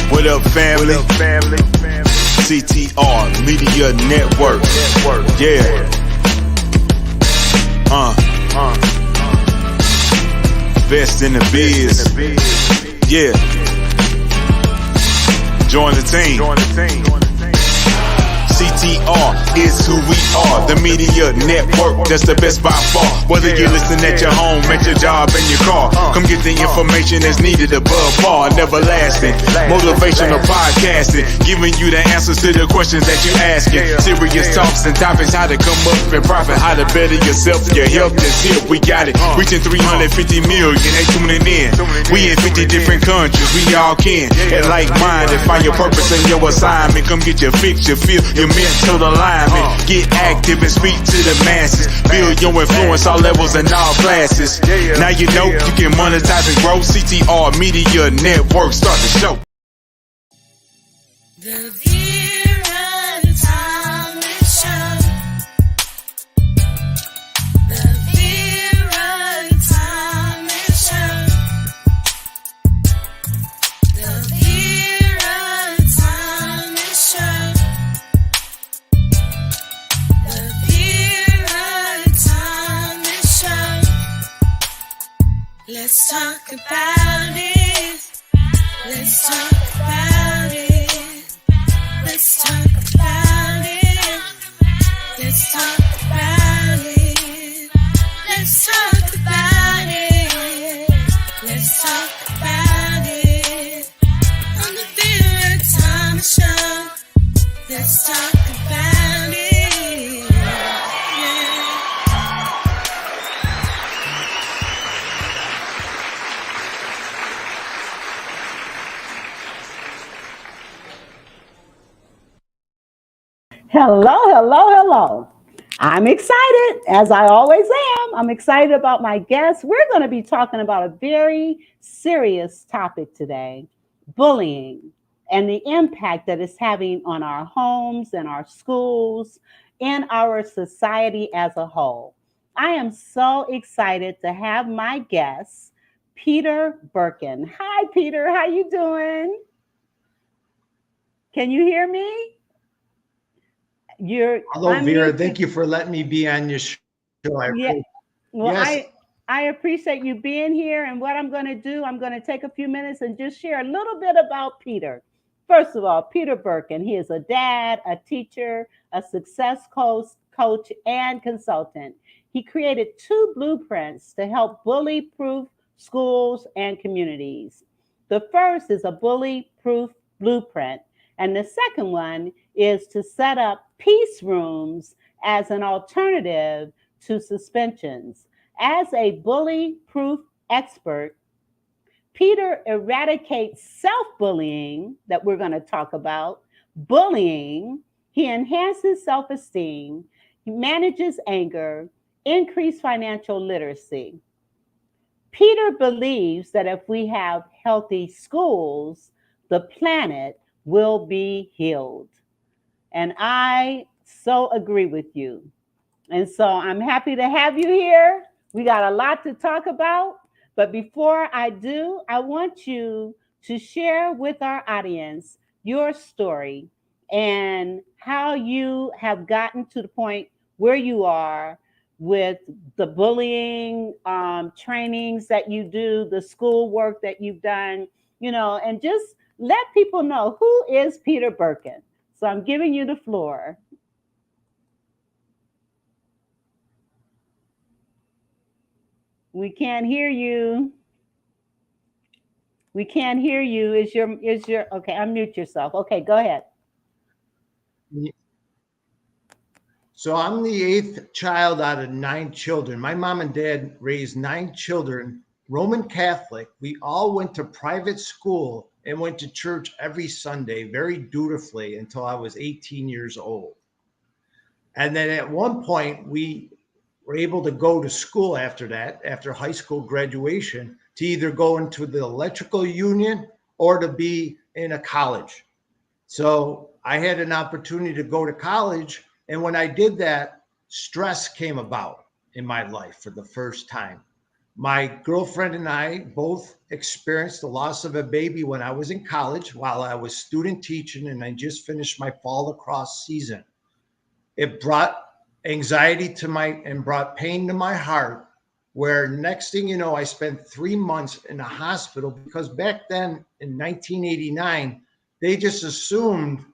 What up, family? CTR Media Network. Yeah. Best in the biz. Yeah. Join the team. CTR is who we are, the media network, that's the best by far. Whether you listen at your home, at your job, in your car, come get the information that's needed above par. Never lasting, motivational podcasting, giving you the answers to the questions that you asking. Serious talks and topics, how to come up and profit, how to better yourself, your health is here, we got it. Reaching 350 million, they tuning in. We in 50 different countries, we all can. And like minded, find your purpose and your assignment. Come get your fix, your feel, your mental alignment. Get active and speak to the masses. Build your influence all levels and all classes. Now you know you can monetize and grow. CTR Media Network, start the show. The Vera Time Show. The Vera Time Show. The Vera Time Show. The Vera Time Show. Let's talk about it. Let's talk about it. Let's talk about it. Let's talk about it. Let's talk about it. Let's talk about it. On the Vera Time Show. Let's talk about it. Yeah. Hello. I'm excited, as I always am. I'm excited about my guests. We're going to be talking about a very serious topic today, bullying, and the impact that it's having on our homes and our schools and our society as a whole. I am so excited to have my guest, Peter Burkin. Hi, Peter. How you doing? Can you hear me? Hello, Vera. Thank you for letting me be on your show. I appreciate you being here. And what I'm going to do, I'm going to take a few minutes and just share a little bit about Peter. First of all, Peter Burkin, he is a dad, a teacher, a success coach, and consultant. He created 2 blueprints to help bully-proof schools and communities. The first is a bully-proof blueprint, and the second one is to set up peace rooms as an alternative to suspensions. As a bully-proof expert, Peter eradicates self-bullying that we're going to talk about, bullying. He enhances self-esteem, he manages anger, increase financial literacy. Peter believes that if we have healthy schools, the planet will be healed. And I so agree with you. And so I'm happy to have you here. We got a lot to talk about. But before I do, I want you to share with our audience your story and how you have gotten to the point where you are with the bullying trainings that you do, the school work that you've done, and just let people know, who is Peter Burkin? So I'm giving you the floor. We can't hear you. We can't hear you. Is your okay, unmute yourself. Okay, go ahead. So I'm the 8th child out of 9 children. My mom and dad raised 9 children, Roman Catholic. We all went to private school and went to church every Sunday very dutifully until I was 18 years old. And then at one point, we were able to go to school after that, after high school graduation, to either go into the electrical union or to be in a college. So I had an opportunity to go to college. And when I did that, stress came about in my life for the first time. My girlfriend and I both experienced the loss of a baby when I was in college while I was student teaching, and I just finished my fall lacrosse season. It brought anxiety to my and brought pain to my heart, where next thing you know, I spent 3 months in a hospital because back then in 1989, they just assumed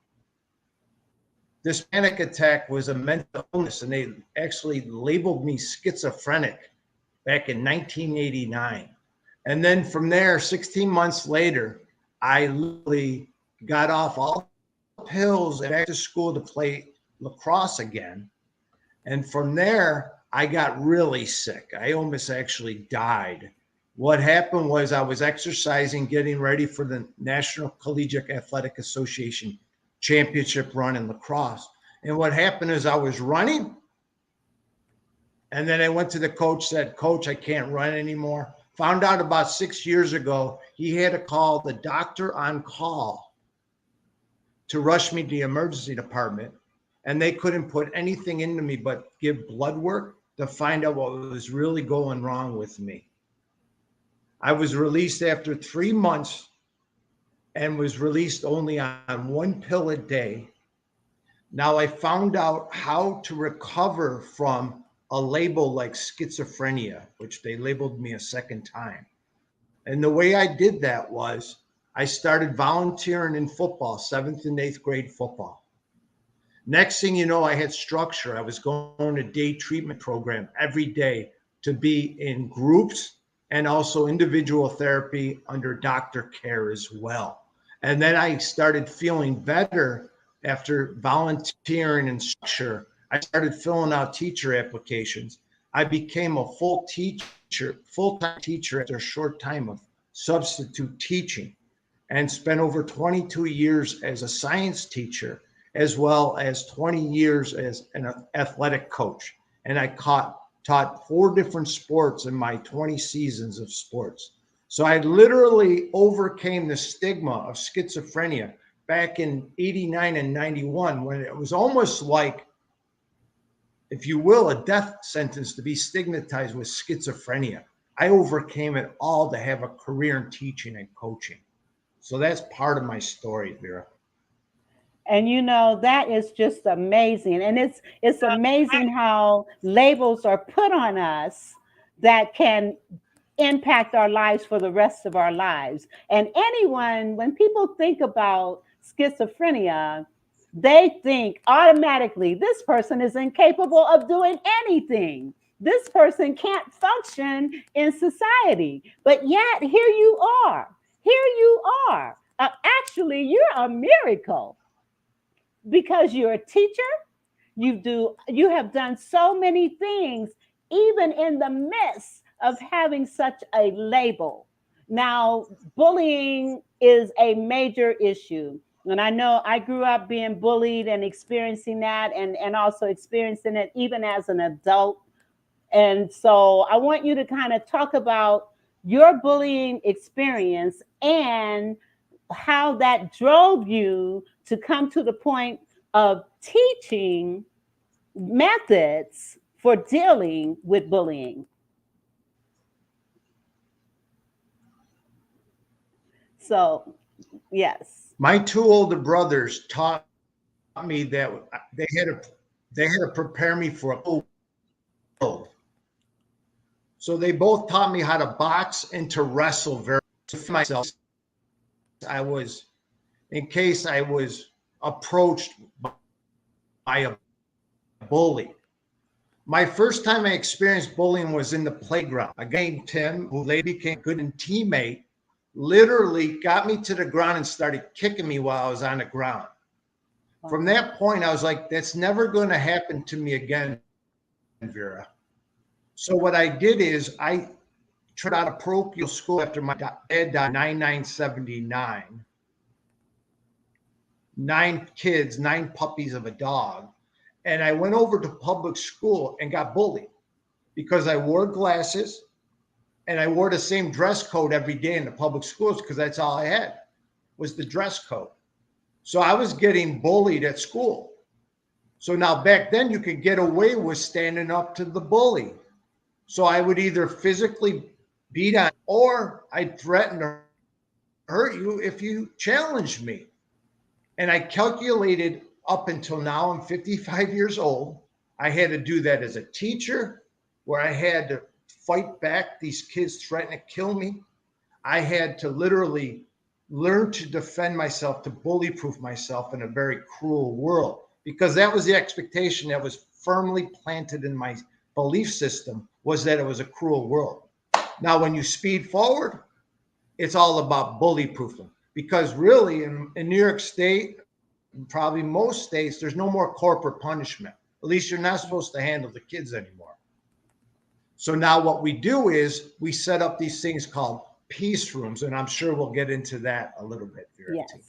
this panic attack was a mental illness, and they actually labeled me schizophrenic back in 1989. And then from there, 16 months later, I literally got off all pills and back to school to play lacrosse again. And from there, I got really sick. I almost actually died. What happened was I was exercising, getting ready for the National Collegiate Athletic Association championship run in lacrosse. And what happened is I was running, and then I went to the coach, said, "Coach, I can't run anymore." Found out about 6 years ago, he had to call the doctor on call to rush me to the emergency department. And they couldn't put anything into me but give blood work to find out what was really going wrong with me. I was released after 3 months and was released only on one pill a day. Now I found out how to recover from a label like schizophrenia, which they labeled me a second time. And the way I did that was I started volunteering in football, 7th and 8th grade football. Next thing you know, I had structure. I was going to day treatment program every day to be in groups and also individual therapy under doctor care as well. And then I started feeling better after volunteering in structure. I started filling out teacher applications. I became a full-time teacher after a short time of substitute teaching, and spent over 22 years as a science teacher, as well as 20 years as an athletic coach. And I taught 4 different sports in my 20 seasons of sports. So I literally overcame the stigma of schizophrenia back in 89 and 91, when it was almost like, if you will, a death sentence to be stigmatized with schizophrenia. I overcame it all to have a career in teaching and coaching. So that's part of my story, Vera. And you know, that is just amazing. And it's amazing how labels are put on us that can impact our lives for the rest of our lives. And anyone, when people think about schizophrenia, they think automatically this person is incapable of doing anything. This person can't function in society. But yet, here you are. Here you are. Actually, you're a miracle, because you're a teacher. You have done so many things, even in the midst of having such a label. Now, bullying is a major issue. And I know I grew up being bullied and experiencing that, and also experiencing it even as an adult. And so I want you to kind of talk about your bullying experience and how that drove you to come to the point of teaching methods for dealing with bullying. So, yes. My 2 older brothers taught me that they had to prepare me for a world. So they both taught me how to box and to wrestle very myself. In case I was approached by a bully. My first time I experienced bullying was in the playground. A guy named Tim, who later became a good teammate, literally got me to the ground and started kicking me while I was on the ground. Wow. From that point, I was like, that's never going to happen to me again, Vera. So what I did is I tried out a parochial school after my dad died in 1979. 9 kids, 9 puppies of a dog. And I went over to public school and got bullied because I wore glasses and I wore the same dress code every day in the public schools, because that's all I had was the dress code. So I was getting bullied at school. So now back then you could get away with standing up to the bully. So I would either physically beat on or I'd threaten to hurt you if you challenged me. And I calculated up until now, I'm 55 years old. I had to do that as a teacher, where I had to fight back these kids threatening to kill me. I had to literally learn to defend myself, to bully proof myself in a very cruel world, because that was the expectation that was firmly planted in my belief system, was that it was a cruel world. Now, when you speed forward, it's all about bully proofing, because really in New York State, probably most states, there's no more corporate punishment. At least you're not supposed to handle the kids anymore. So now what we do is we set up these things called peace rooms, and I'm sure we'll get into that a little bit. Vera. Yes.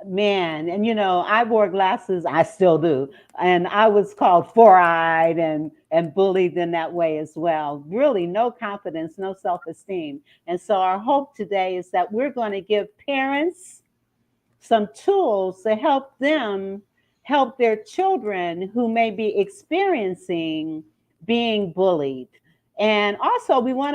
Man, and you know, I wore glasses, I still do, and I was called four-eyed and bullied in that way as well. Really, no confidence, no self-esteem. And so our hope today is that we're going to give parents some tools to help them help their children who may be experiencing being bullied. And also, one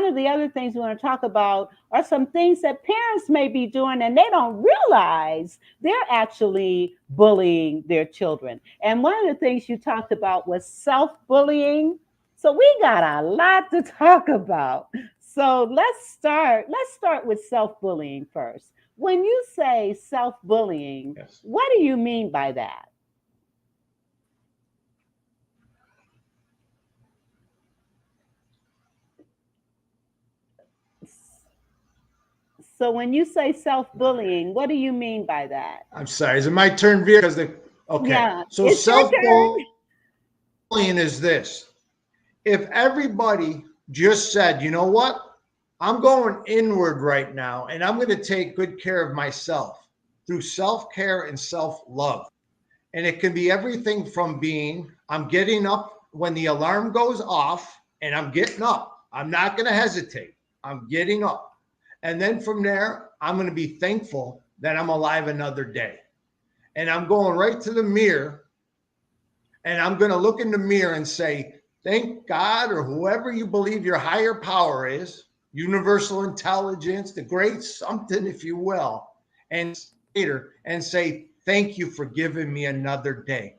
of the other things we want to talk about are some things that parents may be doing and they don't realize they're actually bullying their children. And one of the things you talked about was self-bullying. So we got a lot to talk about. So let's start with self-bullying first. When you say self-bullying, yes, what do you mean by that? So when you say self-bullying, what do you mean by that? I'm sorry. Is it my turn, Vera? Okay. Yeah, so self-bullying is this. If everybody just said, you know what? I'm going inward right now, and I'm going to take good care of myself through self-care and self-love. And it can be everything from I'm getting up when the alarm goes off, and I'm getting up. I'm not going to hesitate. I'm getting up. And then from there, I'm going to be thankful that I'm alive another day. And I'm going right to the mirror, and I'm going to look in the mirror and say, thank God, or whoever you believe your higher power is, universal intelligence, the great something, if you will, and later, and say, thank you for giving me another day.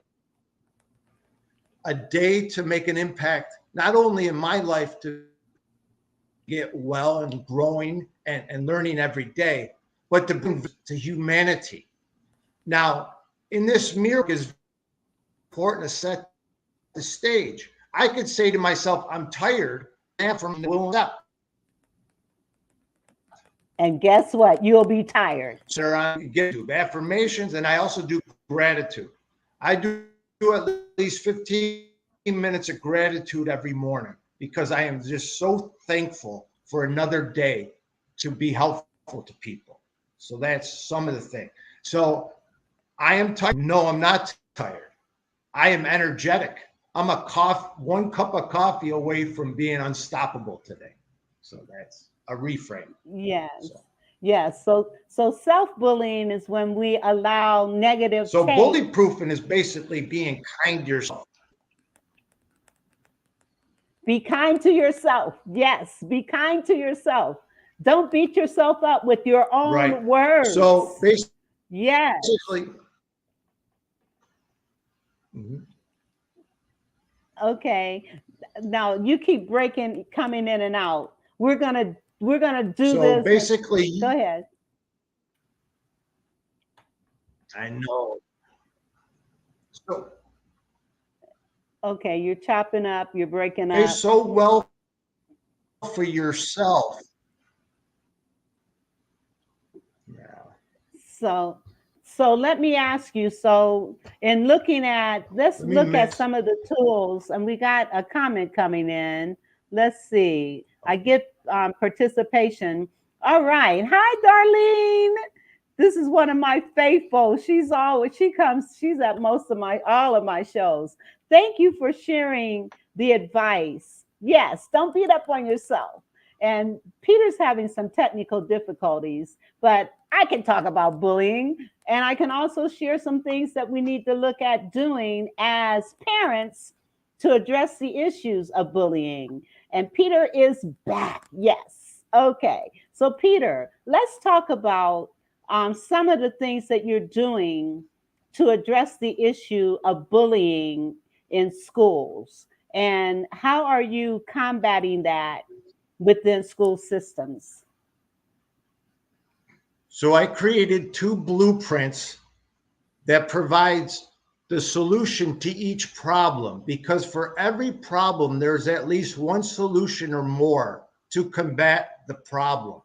A day to make an impact, not only in my life to get well and growing and learning every day, but to bring to humanity. Now, in this mirror is important to set the stage. I could say to myself, I'm tired, and from will up. And guess what? You'll be tired. Sir, I get affirmations, and I also do gratitude. I do at least 15 minutes of gratitude every morning, because I am just so thankful for another day to be helpful to people. So that's some of the things. So I am tired. No, I'm not tired. I am energetic. I'm one cup of coffee away from being unstoppable today. So that's a reframe. Yes. Yes. So self-bullying is when we allow negative. So bully proofing is basically being kind to yourself. Be kind to yourself. Yes. Be kind to yourself. Don't beat yourself up with your own words. So basically, yes. Okay. Now you keep coming in and out. We're gonna do this. So basically, go ahead. I know. So okay, you're chopping up. You're breaking up. You're so well for yourself. Yeah. So let me ask you. So in looking at, let's look at some of the tools, and we got a comment coming in. Let's see. I get participation. All right. Hi, Darlene. This is one of my faithful. She's at all of my shows. Thank you for sharing the advice. Yes, don't beat up on yourself. And Peter's having some technical difficulties, but I can talk about bullying, and I can also share some things that we need to look at doing as parents to address the issues of bullying. And Peter is back. Yes. Okay. So, Peter, let's talk about some of the things that you're doing to address the issue of bullying in schools. And how are you combating that within school systems? So I created 2 blueprints that provides the solution to each problem, because for every problem, there's at least one solution or more to combat the problem.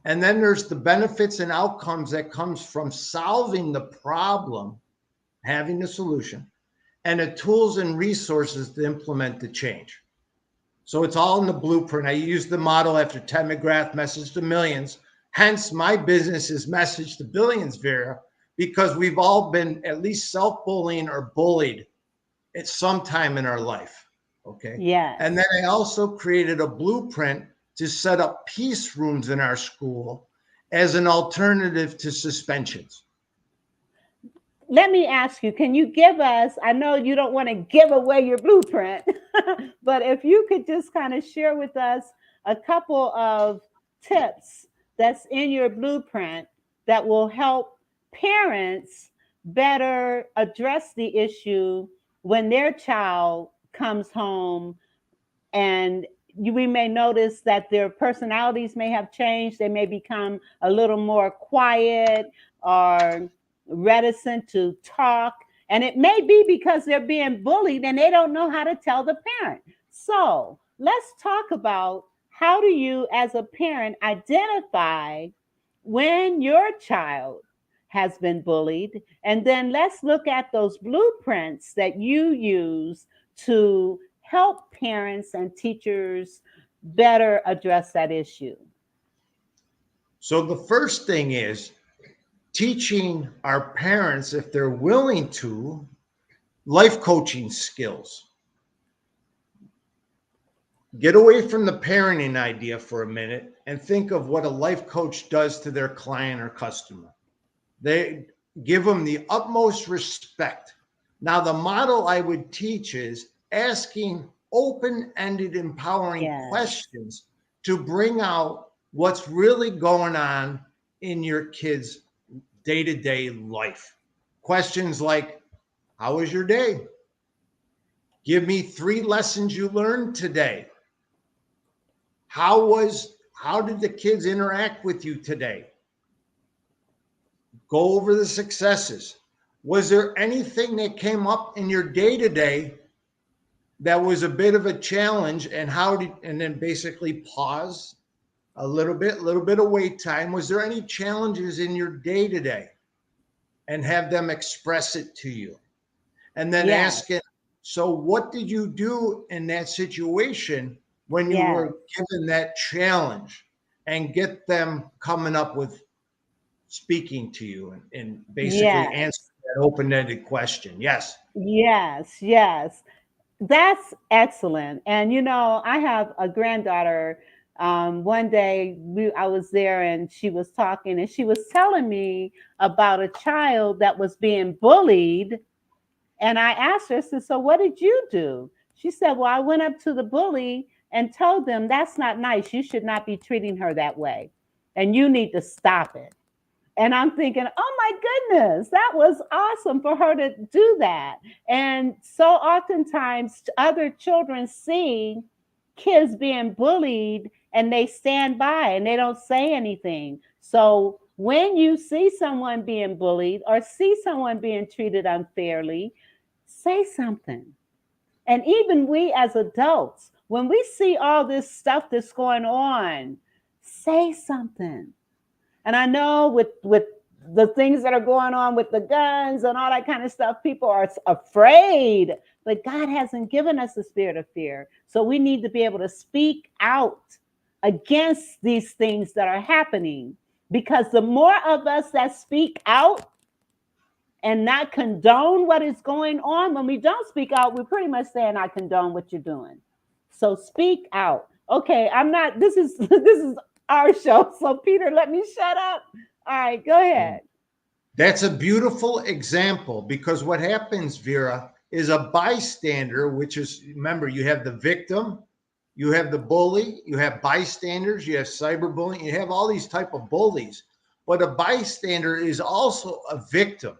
And then there's the benefits and outcomes that comes from solving the problem, having the solution, and the tools and resources to implement the change. So it's all in the blueprint. I use the model after Ted McGrath, Message to Millions. Hence, my business is Message to Billions, Vera, because we've all been at least self-bullying or bullied at some time in our life. Okay. Yes. And then I also created a blueprint to set up peace rooms in our school as an alternative to suspensions. Let me ask you, can you give us, I know you don't want to give away your blueprint, but if you could just kind of share with us a couple of tips that's in your blueprint that will help parents better address the issue when their child comes home, and we may notice that their personalities may have changed. They may become a little more quiet or reticent to talk. And it may be because they're being bullied and they don't know how to tell the parent. So let's talk about, how do you as a parent identify when your child has been bullied? And then let's look at those blueprints that you use to help parents and teachers better address that issue. So the first thing is teaching our parents, if they're willing to, life coaching skills. Get away from the parenting idea for a minute and think of what a life coach does to their client or customer. They give them the utmost respect. Now, the model I would teach is asking open-ended, empowering questions to bring out what's really going on in your kids' day-to-day life. Questions like, how was your day? Give me 3 lessons you learned today. How did the kids interact with you today? Go over the successes. Was there anything that came up in your day-to-day that was a bit of a challenge, and then basically pause a little bit of wait time. Was there any challenges in your day-to-day? And have them express it to you. And then ask it, so what did you do in that situation when you were given that challenge? And get them coming up with speaking to you and basically answer that open-ended question. Yes. That's excellent. And I have a granddaughter. One day I was there and she was talking and she was telling me about a child that was being bullied. And I asked her, I said, so what did you do? She said, well, I went up to the bully and told them, that's not nice. You should not be treating her that way. And you need to stop it. And I'm thinking, oh my goodness, that was awesome for her to do that. And so oftentimes other children see kids being bullied and they stand by and they don't say anything. So when you see someone being bullied or see someone being treated unfairly, say something. And even we as adults, when we see all this stuff that's going on, say something. And I know with the things that are going on with the guns and all that kind of stuff, people are afraid, but God hasn't given us a spirit of fear. So we need to be able to speak out against these things that are happening, because the more of us that speak out and not condone what is going on, when we don't speak out, we're pretty much saying, I condone what you're doing. So speak out. Okay, this is our show. So Peter, let me shut up. All right, go ahead. That's a beautiful example, because what happens, Vera, is a bystander, which is, remember, you have the victim, you have the bully, you have bystanders, you have cyberbullying, you have all these type of bullies. But a bystander is also a victim.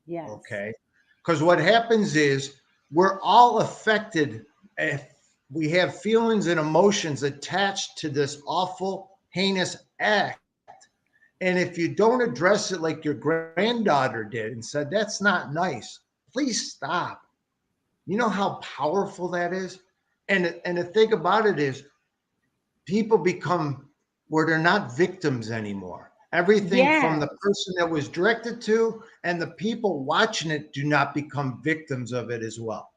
Yes. Okay. Because what happens is we're all affected if we have feelings and emotions attached to this awful, heinous act. And if you don't address it like your granddaughter did and said, that's not nice, please stop. You know how powerful that is? And the thing about it is people become where they're not victims anymore. Everything from Yes. the person that was directed to and the people watching it do not become victims of it as well.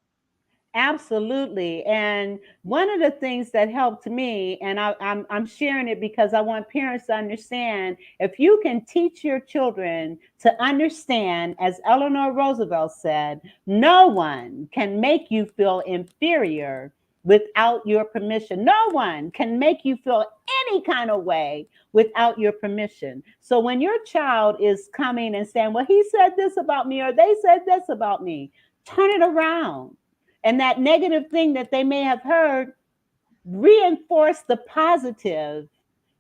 Absolutely. And one of the things that helped me, and I'm sharing it because I want parents to understand, if you can teach your children to understand, as Eleanor Roosevelt said, no one can make you feel inferior without your permission. No one can make you feel any kind of way without your permission. So when your child is coming and saying, well, he said this about me, or they said this about me, turn it around. And that negative thing that they may have heard, reinforce the positive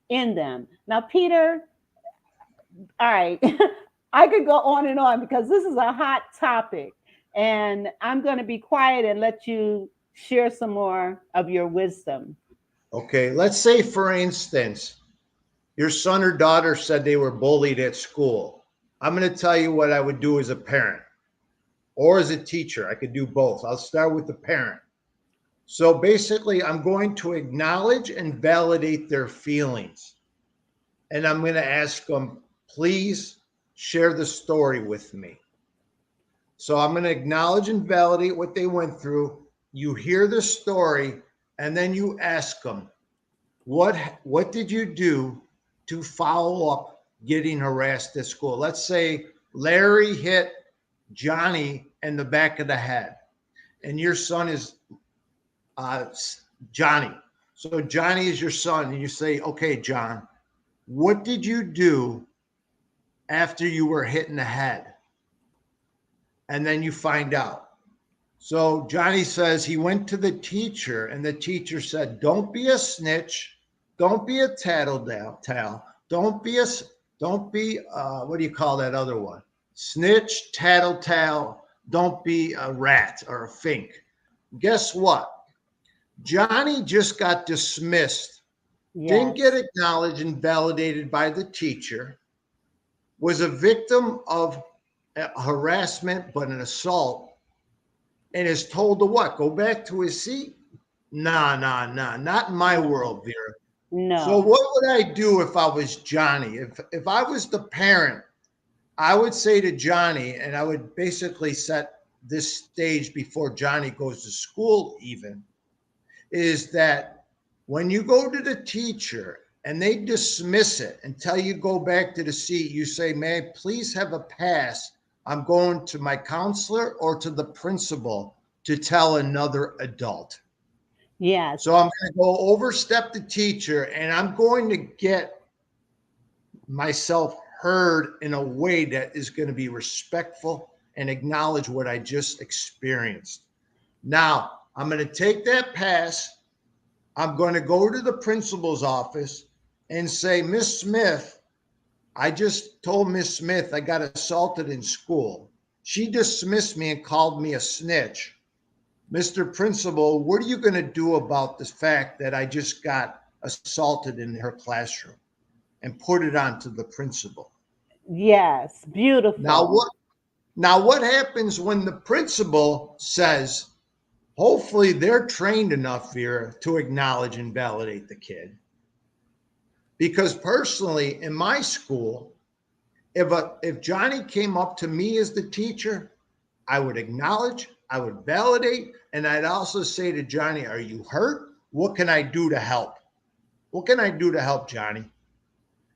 in them. Now, Peter, all right, I could go on because this is a hot topic. And I'm going to be quiet and let you share some more of your wisdom. Okay, let's say, for instance, your son or daughter said they were bullied at school. I'm going to tell you what I would do as a parent or as a teacher. I could do both. I'll start with the parent. So basically, I'm going to acknowledge and validate their feelings. And I'm going to ask them, please share the story with me. So I'm going to acknowledge and validate what they went through. You hear the story, and then you ask them, what did you do to follow up getting harassed at school? Let's say Larry hit Johnny in the back of the head, and your son is Johnny. So Johnny is your son, and you say, okay, John, what did you do after you were hit in the head? And then you find out. So Johnny says he went to the teacher, and the teacher said, don't be a snitch. Don't be a tattletale. Don't be, what do you call that other one? Snitch, tattletale. Don't be a rat or a fink. Guess what? Johnny just got dismissed. Yes. Didn't get acknowledged and validated by the teacher, was a victim of harassment, but an assault, and is told to what? Go back to his seat? Nah, not in my world, Vera. No. So what would I do if I was Johnny? If I was the parent, I would say to Johnny, and I would basically set this stage before Johnny goes to school even, is that when you go to the teacher and they dismiss it until you go back to the seat, you say, may I please have a pass? I'm going to my counselor or to the principal to tell another adult. Yes. So I'm going to go overstep the teacher, and I'm going to get myself heard in a way that is going to be respectful and acknowledge what I just experienced. Now, I'm going to take that pass. I'm going to go to the principal's office and say, Miss Smith, I just told Miss Smith I got assaulted in school. She dismissed me and called me a snitch. Mr. Principal, what are you going to do about the fact that I just got assaulted in her classroom? And put it on to the principal. Yes, beautiful. Now what happens when the principal says, hopefully they're trained enough, Vera, to acknowledge and validate the kid? Because personally, in my school, if Johnny came up to me as the teacher, I would acknowledge, I would validate, and I'd also say to Johnny, are you hurt? What can I do to help? What can I do to help, Johnny?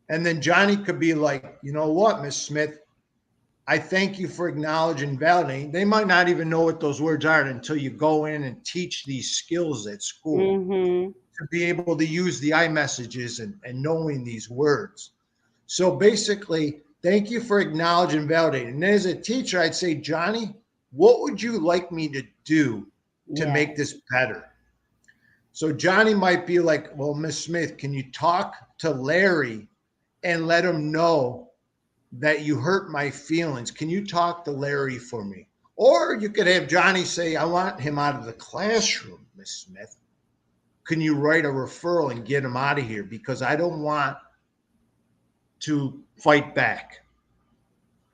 And then Johnny could be like, you know what, Miss Smith, I thank you for acknowledging and validating. They might not even know what those words are until you go in and teach these skills at school to be able to use the iMessages and knowing these words. So basically, thank you for acknowledging and validating. And as a teacher, I'd say, Johnny, what would you like me to do to make Yes. this better? So Johnny might be like, well, Miss Smith, can you talk to Larry and let him know that you hurt my feelings? Can you talk to Larry for me? Or you could have Johnny say, I want him out of the classroom, Miss Smith. Can you write a referral and get him out of here? Because I don't want to fight back.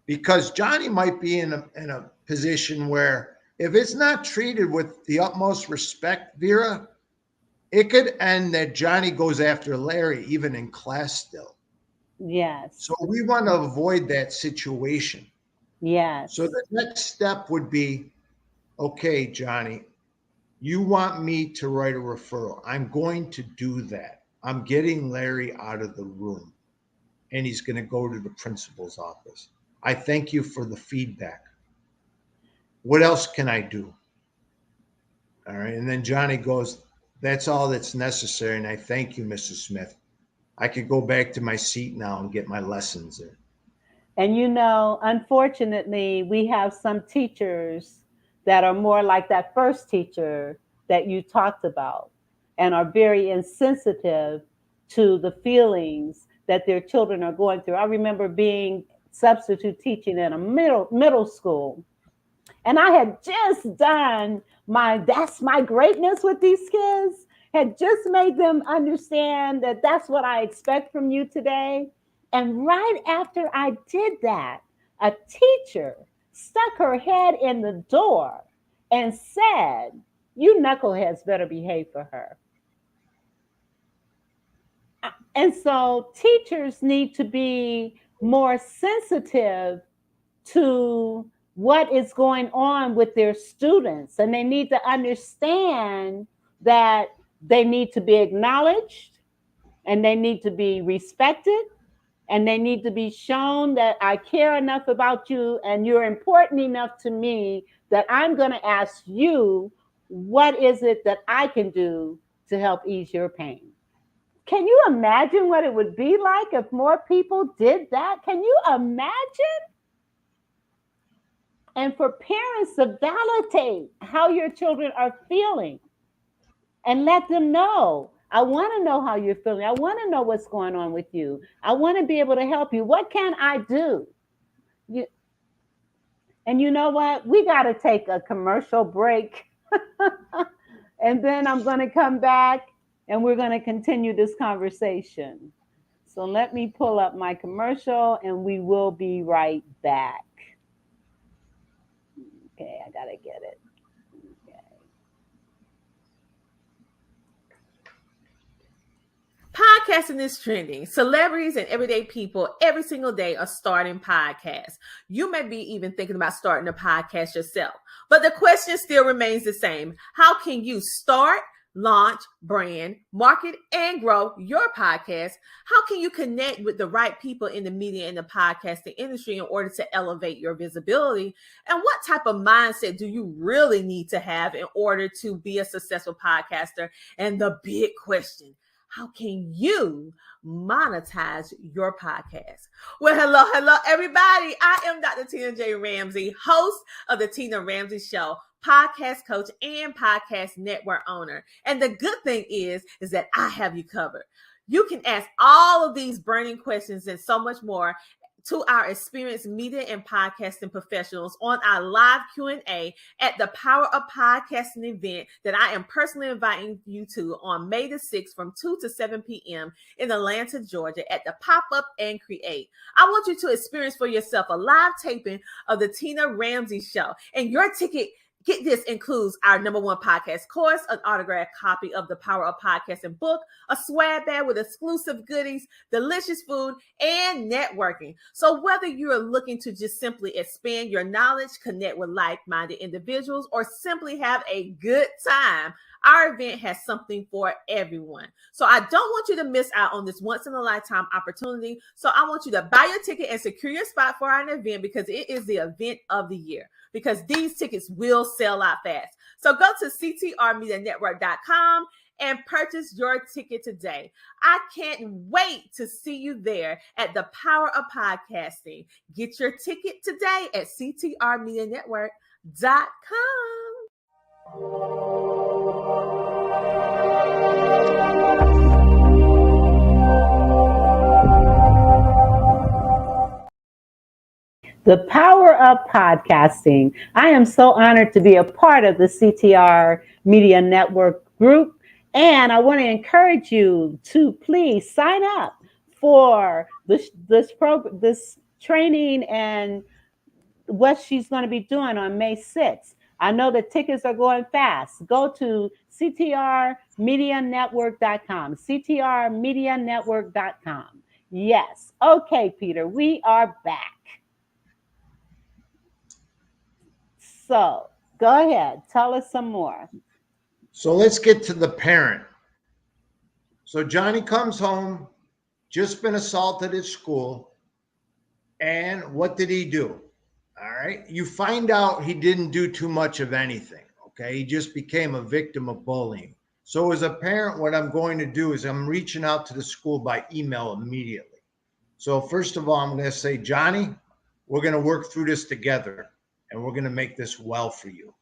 Because Johnny might be in a position where if it's not treated with the utmost respect, Vera, it could end that Johnny goes after Larry even in class still. Yes. So we want to avoid that situation. Yes. So the next step would be, okay, Johnny, you want me to write a referral. I'm going to do that. I'm getting Larry out of the room and he's going to go to the principal's office. I thank you for the feedback. What else can I do? All right. And then Johnny goes, that's all that's necessary. And I thank you, Mrs. Smith. I could go back to my seat now and get my lessons in. And you know, unfortunately, we have some teachers that are more like that first teacher that you talked about and are very insensitive to the feelings that their children are going through. I remember being substitute teaching in a middle school, and I had just done that's my greatness with these kids, had just made them understand that that's what I expect from you today. And right after I did that, a teacher stuck her head in the door and said, you knuckleheads better behave for her. And so teachers need to be more sensitive to what is going on with their students. And they need to understand that they need to be acknowledged and they need to be respected. And they need to be shown that I care enough about you and you're important enough to me that I'm going to ask you, what is it that I can do to help ease your pain? Can you imagine what it would be like if more people did that? Can you imagine? And for parents to validate how your children are feeling and let them know, I want to know how you're feeling. I want to know what's going on with you. I want to be able to help you. What can I do? And you know what? We got to take a commercial break. And then I'm going to come back and we're going to continue this conversation. So let me pull up my commercial and we will be right back. Okay, I got to get it. Podcasting is trending. Celebrities and everyday people every single day are starting podcasts. You may be even thinking about starting a podcast yourself. But the question still remains the same. How can you start, launch, brand, market, and grow your podcast? How can you connect with the right people in the media and the podcasting industry in order to elevate your visibility? And what type of mindset do you really need to have in order to be a successful podcaster? And the big question, how can you monetize your podcast? Well, hello, everybody. I am Dr. Tina J. Ramsey, host of the Tina Ramsey Show, podcast coach and podcast network owner. And the good thing is that I have you covered. You can ask all of these burning questions and so much more to our experienced media and podcasting professionals on our live Q&A at the Power of Podcasting event that I am personally inviting you to on May the 6th from 2 to 7 p.m. in Atlanta, Georgia at the Pop-Up and Create. I want you to experience for yourself a live taping of the Tina Ramsey Show, and your ticket, get this, includes our #1 podcast course, an autographed copy of the Power of Podcasting book, a swag bag with exclusive goodies, delicious food, and networking. So whether you are looking to just simply expand your knowledge, connect with like-minded individuals, or simply have a good time, our event has something for everyone. So I don't want you to miss out on this once-in-a-lifetime opportunity. So I want you to buy your ticket and secure your spot for our event because it is the event of the year, because these tickets will sell out fast. So go to ctrmedianetwork.com and purchase your ticket today. I can't wait to see you there at the Power of Podcasting. Get your ticket today at ctrmedianetwork.com. The power of podcasting. I am so honored to be a part of the CTR Media Network group. And I want to encourage you to please sign up for this training and what she's going to be doing on May 6th. I know the tickets are going fast. Go to ctrmedianetwork.com, ctrmedianetwork.com. Yes. Okay, Peter, we are back. So go ahead, tell us some more. So let's get to the parent. So Johnny comes home, just been assaulted at school. And what did he do? All right. You find out he didn't do too much of anything. Okay. He just became a victim of bullying. So as a parent, what I'm going to do is I'm reaching out to the school by email immediately. So first of all, I'm going to say, Johnny, we're going to work through this together and we're going to make this well for you.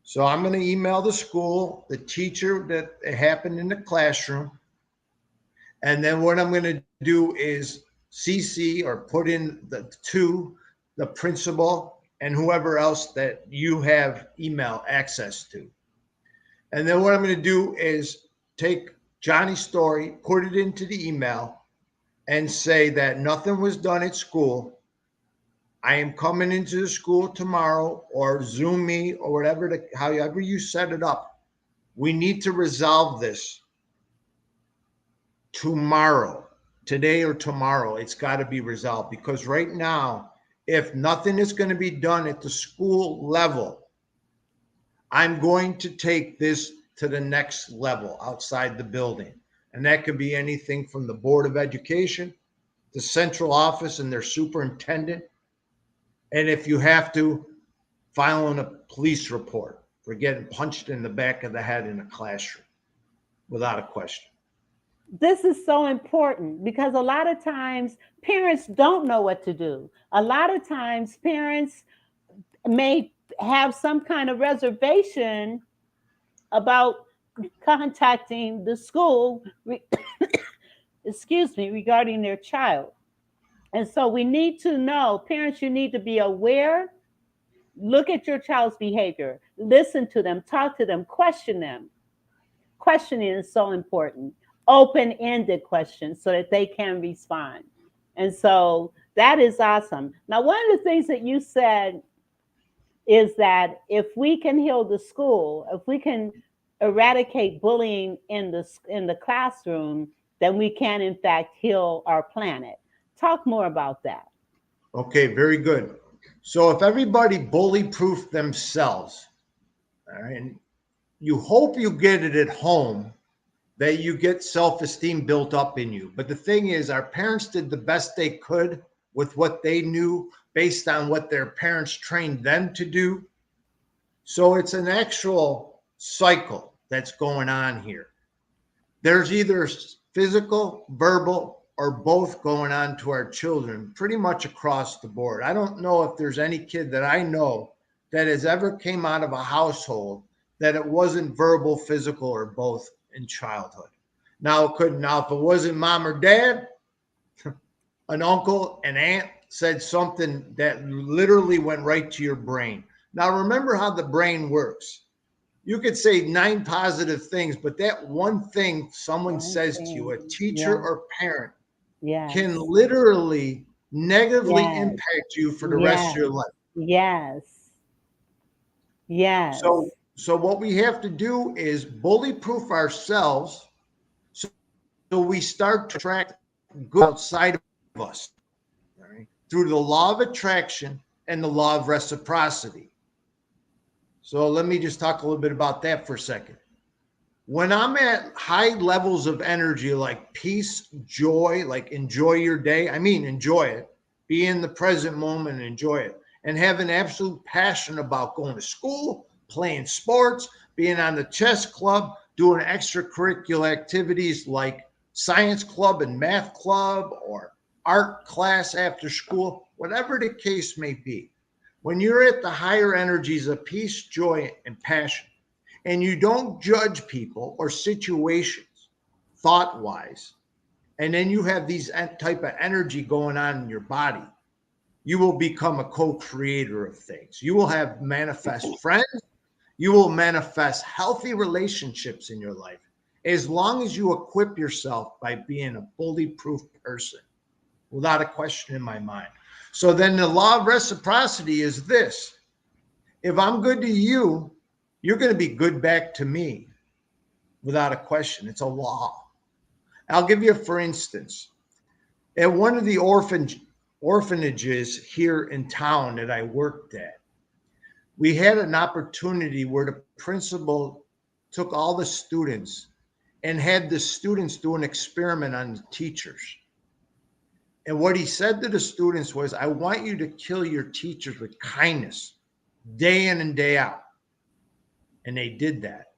So I'm going to email the school, the teacher that it happened in the classroom. And then what I'm going to do is CC or put in the principal and whoever else that you have email access to. And then what I'm going to do is take Johnny's story, put it into the email and say that nothing was done at school. I am coming into the school tomorrow or Zoom me or whatever, however you set it up. We need to resolve this tomorrow, today or tomorrow. It's got to be resolved because right now, if nothing is going to be done at the school level, I'm going to take this to the next level outside the building. And that could be anything from the Board of Education, the central office and their superintendent. And if you have to, file a police report for getting punched in the back of the head in a classroom, without a question. This is so important because a lot of times parents don't know what to do. A lot of times parents may have some kind of reservation about contacting the school, regarding their child. And so we need to know, parents, you need to be aware, look at your child's behavior, listen to them, talk to them, question them. Questioning is so important. Open-ended questions so that they can respond. And so that is awesome. Now, one of the things that you said is that if we can heal the school, if we can eradicate bullying in the classroom, then we can in fact heal our planet. Talk more about that. Okay, very good. So if everybody bully-proof themselves, all right, and you hope you get it at home, that you get self-esteem built up in you. But the thing is, our parents did the best they could with what they knew based on what their parents trained them to do. So it's an actual cycle that's going on here. There's either physical, verbal, or both going on to our children pretty much across the board. I don't know if there's any kid that I know that has ever came out of a household that it wasn't verbal, physical, or both in childhood. Now if it wasn't mom or dad, an uncle, an aunt said something that literally went right to your brain. Now remember how the brain works. You could say 9 positive things, but that one thing someone says to you, a teacher or parent, can literally negatively impact you for the rest of your life. Yes. So what we have to do is bully-proof ourselves so we start to attract good outside of us, right? Through the law of attraction and the law of reciprocity. So let me just talk a little bit about that for a second. When I'm at high levels of energy, like peace, joy, like enjoy your day, I mean, enjoy it, be in the present moment and enjoy it, and have an absolute passion about going to school, playing sports, being on the chess club, doing extracurricular activities like science club and math club or art class after school, whatever the case may be. When you're at the higher energies of peace, joy, and passion, and you don't judge people or situations thought-wise, and then you have these type of energy going on in your body, you will become a co-creator of things. You will have manifest friends. You will manifest healthy relationships in your life as long as you equip yourself by being a bully-proof person, without a question in my mind. So then the law of reciprocity is this. If I'm good to you, you're going to be good back to me without a question. It's a law. I'll give you, for instance, at one of the orphanages here in town that I worked at, we had an opportunity where the principal took all the students and had the students do an experiment on the teachers. And what he said to the students was, I want you to kill your teachers with kindness, day in and day out. And they did that.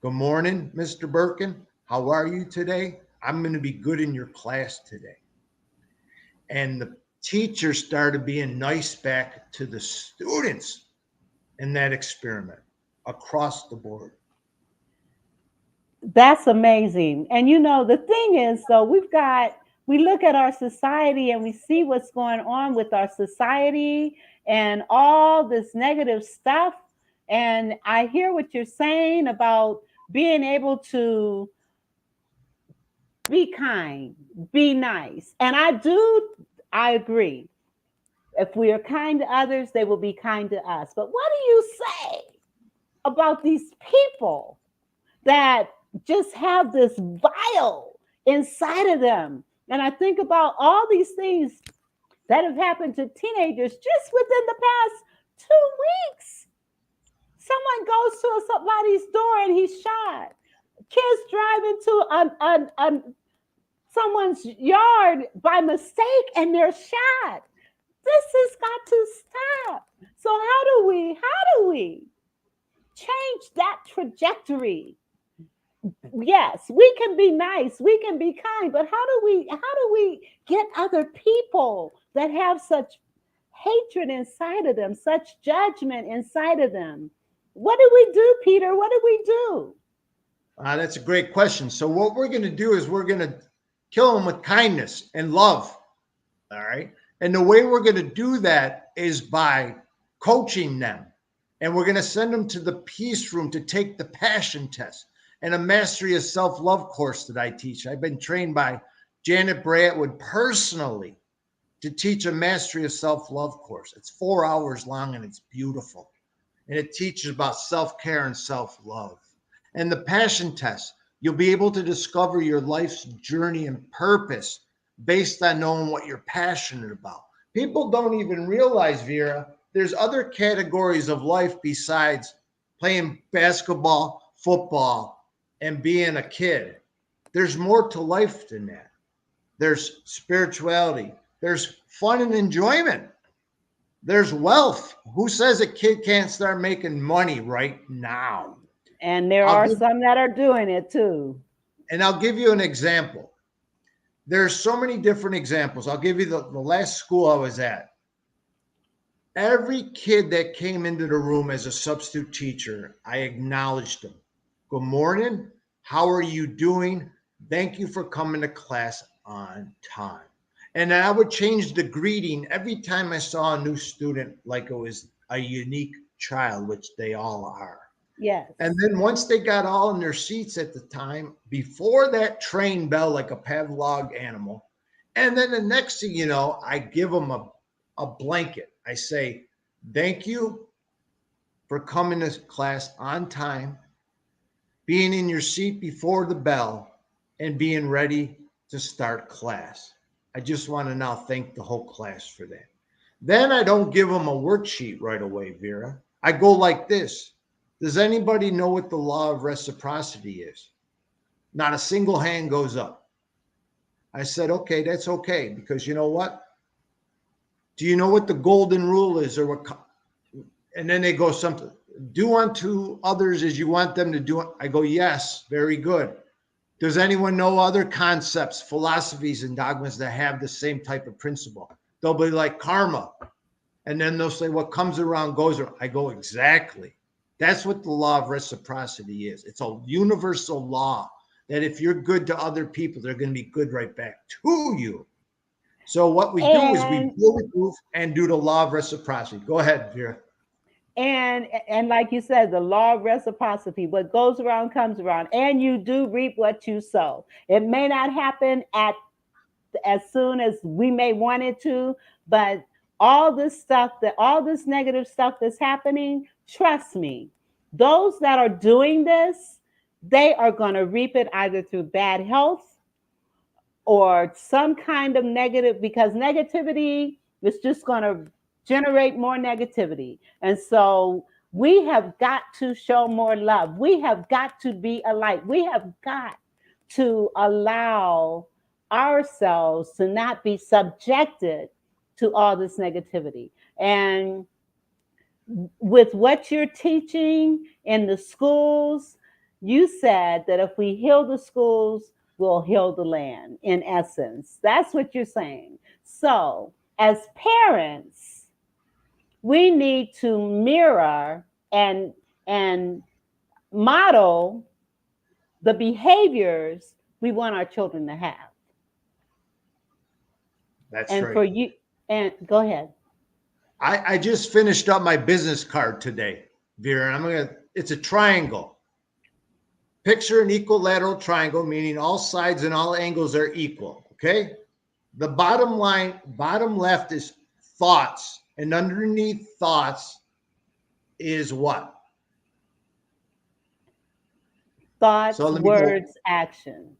Good morning, Mr. Burkin. How are you today? I'm going to be good in your class today. And the teachers started being nice back to the students in that experiment across the board. That's amazing. And you know, the thing is, though, we look at our society and we see what's going on with our society and all this negative stuff. And I hear what you're saying about being able to be kind, be nice. And I agree. If we are kind to others, they will be kind to us. But what do you say about these people that just have this vile inside of them? And I think about all these things that have happened to teenagers just within the past 2 weeks. Someone goes to somebody's door and he's shot. Kids drive into someone's yard by mistake and they're shot. This has got to stop. So how do we change that trajectory? Yes, we can be nice, we can be kind, but how do we get other people that have such hatred inside of them, such judgment inside of them? What do we do, Peter? What do we do? That's a great question. So what we're going to do is we're going to kill them with kindness and love. All right. And the way we're going to do that is by coaching them. And we're going to send them to the peace room to take the passion test and a mastery of self-love course that I teach. I've been trained by Janet Bradwood personally to teach a mastery of self-love course. It's 4 hours long and it's beautiful. And it teaches about self-care and self-love. And the passion test, you'll be able to discover your life's journey and purpose based on knowing what you're passionate about. People don't even realize, Vera, there's other categories of life besides playing basketball, football, and being a kid. There's more to life than that. There's spirituality. There's fun and enjoyment. There's wealth. Who says a kid can't start making money right now? And there are some that are doing it too. And I'll give you an example. There's so many different examples. I'll give you the last school I was at. Every kid that came into the room as a substitute teacher, I acknowledged them. Good morning. How are you doing? Thank you for coming to class on time. And I would change the greeting every time I saw a new student, like it was a unique child, which they all are. Yes. And then once they got all in their seats at the time, before that train bell, like a Pavlov animal, and then the next thing you know, I give them a blanket. I say, thank you for coming to class on time, being in your seat before the bell, and being ready to start class. I just want to now thank the whole class for that. Then I don't give them a worksheet right away, Vera. I go like this. Does anybody know what the law of reciprocity is? Not a single hand goes up. I said, okay, that's okay. Because you know what? Do you know what the golden rule is? Or what? And then they go something. Do unto others as you want them to do. I go, yes, very good. Does anyone know other concepts, philosophies, and dogmas that have the same type of principle? They'll be like karma. And then they'll say, what comes around goes around. I go, exactly. That's what the law of reciprocity is. It's a universal law that if you're good to other people, they're going to be good right back to you. So what we do is we bulletproof and do the law of reciprocity. Go ahead, Vera. And like you said, the law of reciprocity, what goes around comes around, and you do reap what you sow. It may not happen at as soon as we may want it to, but all this negative stuff that's happening, trust me, those that are doing this, they are going to reap it either through bad health or some kind of negative, because negativity is just going to generate more negativity. And so we have got to show more love. We have got to be a light. We have got to allow ourselves to not be subjected to all this negativity. And with what you're teaching in the schools, you said that if we heal the schools, we'll heal the land, in essence. That's what you're saying. So as parents, we need to mirror and model the behaviors we want our children to have. That's and right. For you, and go ahead. I just finished up my business card today, Vera. It's a triangle. Picture an equilateral triangle, meaning all sides and all angles are equal. Okay. The bottom left is thoughts, and underneath thoughts is what? Thoughts, words, action.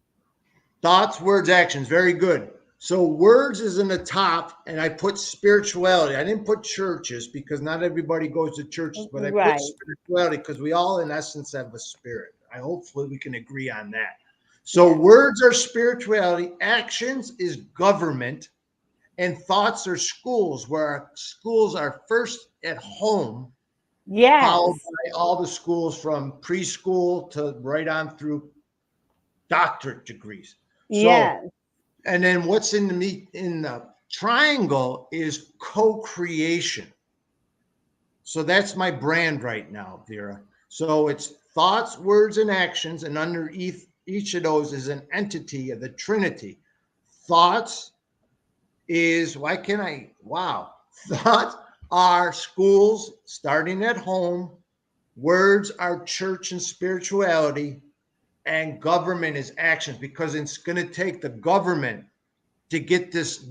Thoughts, words, actions. Very good. So words is in the top, and I put spirituality. I didn't put churches because not everybody goes to churches, but I put spirituality because we all, in essence, have a spirit. Hopefully we can agree on that. So words are spirituality, actions is government, and thoughts are schools, where our schools are first at home, followed by all the schools from preschool to right on through doctorate degrees. So, and then what's in the triangle is co-creation. So that's my brand right now, Vera. So it's thoughts, words, and actions, and underneath each of those is an entity of the Trinity. Thoughts is, thoughts are schools starting at home. Words are church and spirituality. And government is actions, because it's going to take the government to get this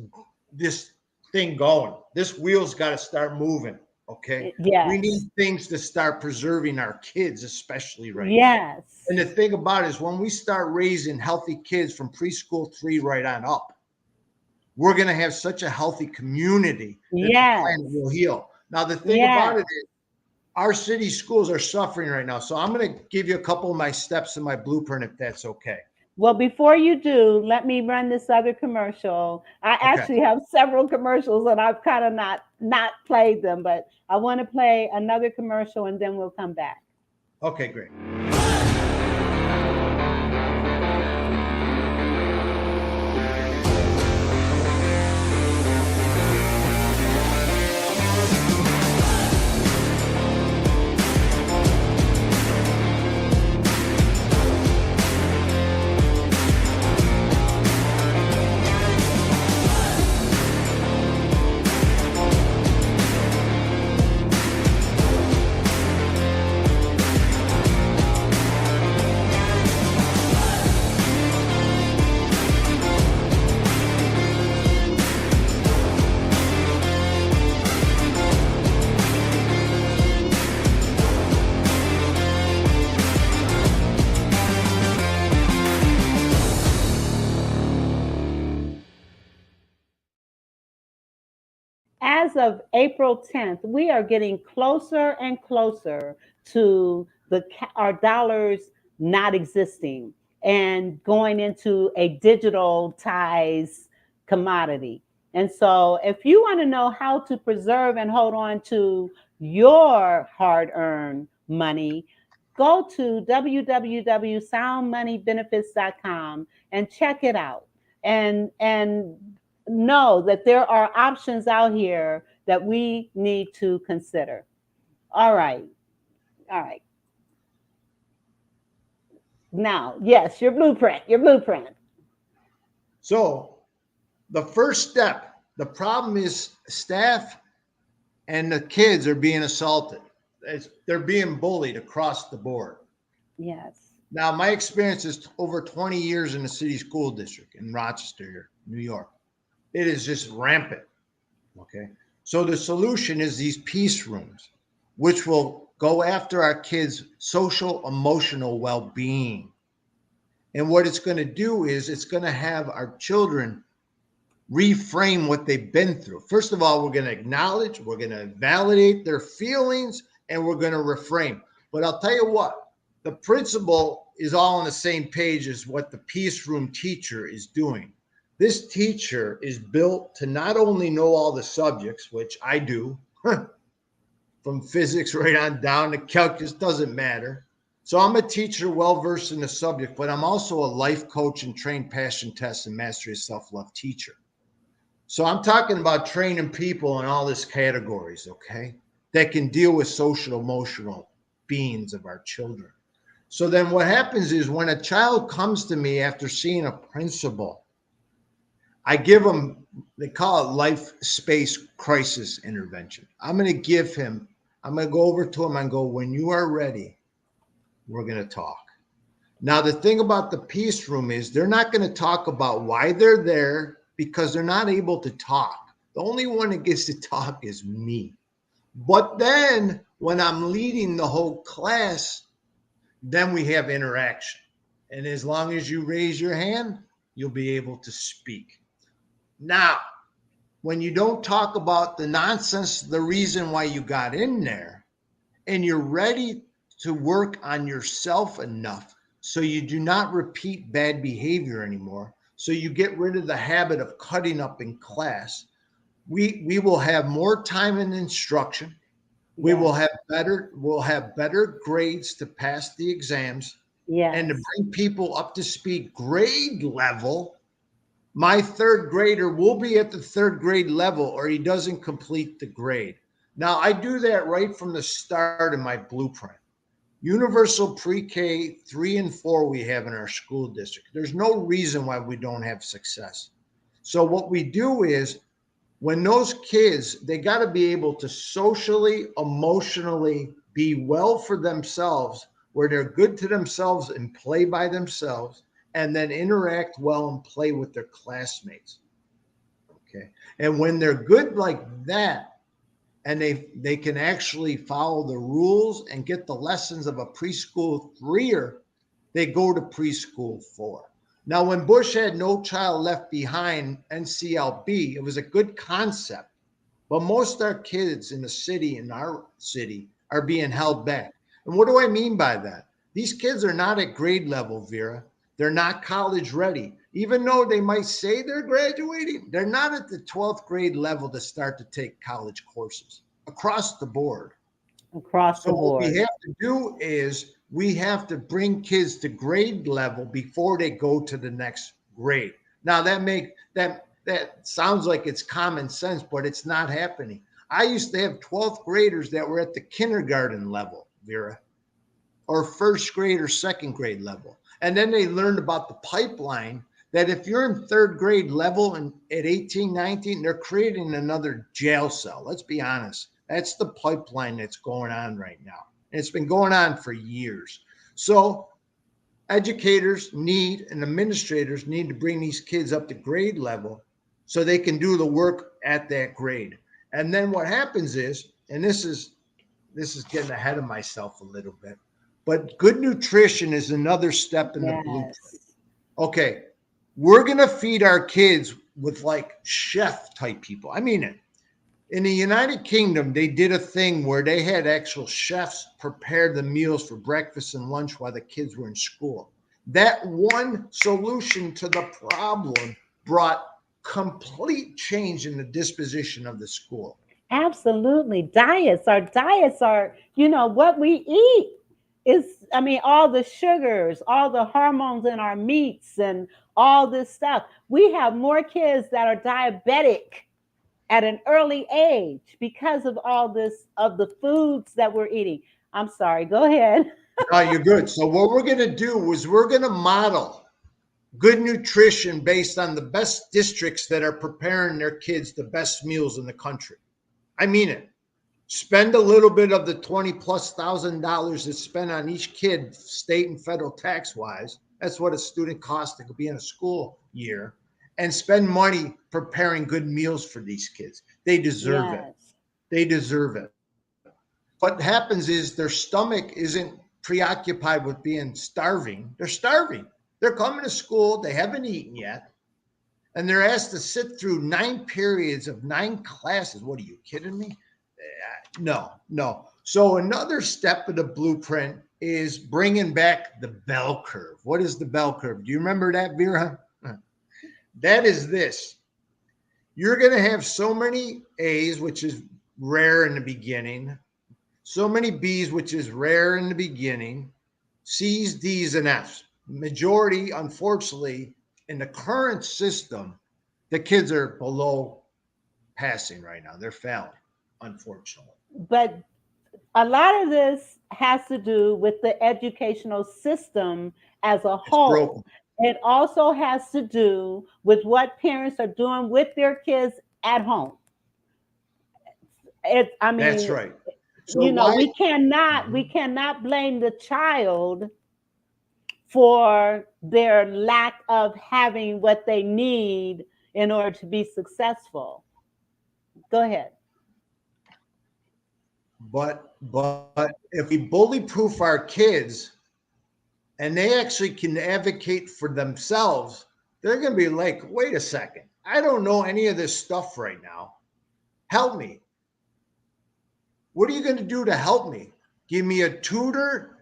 thing going. This wheel's got to start moving. Okay. We need things to start preserving our kids, especially right now. And the thing about it is, when we start raising healthy kids from preschool 3 right on up, we're going to have such a healthy community that the planet will heal. Now, the thing about it is, our city schools are suffering right now. So I'm going to give you a couple of my steps in my blueprint, if that's okay. Well, before you do, let me run this other commercial. I actually have several commercials, and I've kind of not played them, but I want to play another commercial, and then we'll come back. Okay, great. As of April 10th, we are getting closer and closer to our dollars not existing and going into a digitalized commodity. And so if you want to know how to preserve and hold on to your hard-earned money, go to www.soundmoneybenefits.com and check it out. And know that there are options out here that we need to consider. All right. All right. Now, yes, your blueprint, your blueprint. So the first step, the problem is staff and the kids are being assaulted. They're being bullied across the board. Yes. Now, my experience is over 20 years in the city school district in Rochester, New York. It is just rampant. Okay. So the solution is these peace rooms, which will go after our kids' social, emotional well being. And what it's going to do is it's going to have our children reframe what they've been through. First of all, we're going to acknowledge, we're going to validate their feelings, and we're going to reframe. But I'll tell you what, the principal is all on the same page as what the peace room teacher is doing. This teacher is built to not only know all the subjects, which I do, from physics right on down to calculus, doesn't matter. So I'm a teacher well-versed in the subject, but I'm also a life coach and trained passion test and mastery of self-love teacher. So I'm talking about training people in all these categories, okay, that can deal with social, emotional beings of our children. So then what happens is when a child comes to me after seeing a principal, I give them, they call it life space crisis intervention. I'm going to go over to him and go, when you are ready, we're going to talk. Now, the thing about the peace room is they're not going to talk about why they're there because they're not able to talk. The only one that gets to talk is me. But then when I'm leading the whole class, then we have interaction. And as long as you raise your hand, you'll be able to speak. Now, when you don't talk about the nonsense, the reason why you got in there, and you're ready to work on yourself enough so you do not repeat bad behavior anymore, so you get rid of the habit of cutting up in class, we will have more time in instruction. We will have better grades to pass the exams. Yes. And to bring people up to speed grade level. My third grader will be at the third grade level or he doesn't complete the grade. Now, I do that right from the start in my blueprint. Universal pre-K 3 and 4 we have in our school district. There's no reason why we don't have success. So what we do is when those kids, they got to be able to socially, emotionally be well for themselves, where they're good to themselves and play by themselves, and then interact well and play with their classmates. Okay. And when they're good like that, and they can actually follow the rules and get the lessons of a preschool 3-er, they go to preschool 4. Now, when Bush had No Child Left Behind, NCLB, it was a good concept, but most of our kids in the city, in our city, are being held back. And what do I mean by that? These kids are not at grade level, Vera. They're not college ready. Even though they might say they're graduating, they're not at the 12th grade level to start to take college courses across the board. Across the board. What we have to do is we have to bring kids to grade level before they go to the next grade. Now that sounds like it's common sense, but it's not happening. I used to have 12th graders that were at the kindergarten level, Vera, or first grade or second grade level. And then they learned about the pipeline that if you're in third grade level and at 18, 19, they're creating another jail cell. Let's be honest. That's the pipeline that's going on right now. And it's been going on for years. So educators need and administrators need to bring these kids up to grade level so they can do the work at that grade. And then what happens is, and this is getting ahead of myself a little bit, but good nutrition is another step in the blueprint. Okay, we're going to feed our kids with like chef type people. I mean it. In the United Kingdom, they did a thing where they had actual chefs prepare the meals for breakfast and lunch while the kids were in school. That one solution to the problem brought complete change in the disposition of the school. Absolutely. Our diets are, what we eat is, all the sugars, all the hormones in our meats and all this stuff. We have more kids that are diabetic at an early age because of all this, of the foods that we're eating. I'm sorry, go ahead. No, you're good. So what we're going to do is we're going to model good nutrition based on the best districts that are preparing their kids the best meals in the country. I mean it. Spend a little bit of the 20 plus $1,000 that's spent on each kid, state and federal tax wise. That's what a student costs to be in a school year, and spend money preparing good meals for these kids. They deserve it. Yes. They deserve it. What happens is their stomach isn't preoccupied with being starving. They're starving. They're coming to school. They haven't eaten yet. And they're asked to sit through 9 periods of 9 classes. What are you kidding me? No, no. So another step of the blueprint is bringing back the bell curve. What is the bell curve? Do you remember that, Vera? That is this. You're going to have so many A's, which is rare in the beginning, so many B's, which is rare in the beginning, C's, D's, and F's. Majority, unfortunately, in the current system, the kids are below passing right now. They're failing, unfortunately. But a lot of this has to do with the educational system as a It's whole. broken. It also has to do with what parents are doing with their kids at home. I mean, That's right. So you know, why? we cannot blame the child for their lack of having what they need in order to be successful. Go ahead. But if we bully proof our kids and they actually can advocate for themselves, they're going to be like, wait a second, I don't know any of this stuff right now. Help me. What are you going to do to help me? Give me a tutor,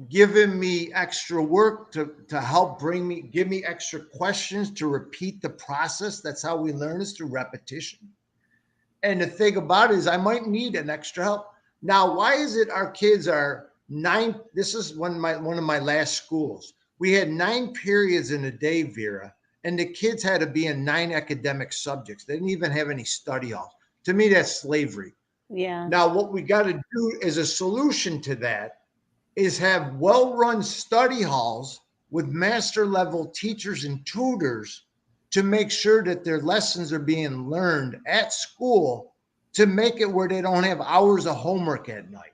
giving me extra work to help give me extra questions to repeat the process. That's how we learn, is through repetition. And the thing about it is I might need an extra help. Now, why is it our kids are 9? This is one of my last schools. We had 9 periods in a day, Vera, and the kids had to be in 9 academic subjects. They didn't even have any study halls. To me, that's slavery. Yeah. Now, what we got to do as a solution to that is have well-run study halls with master level teachers and tutors to make sure that their lessons are being learned at school, to make it where they don't have hours of homework at night.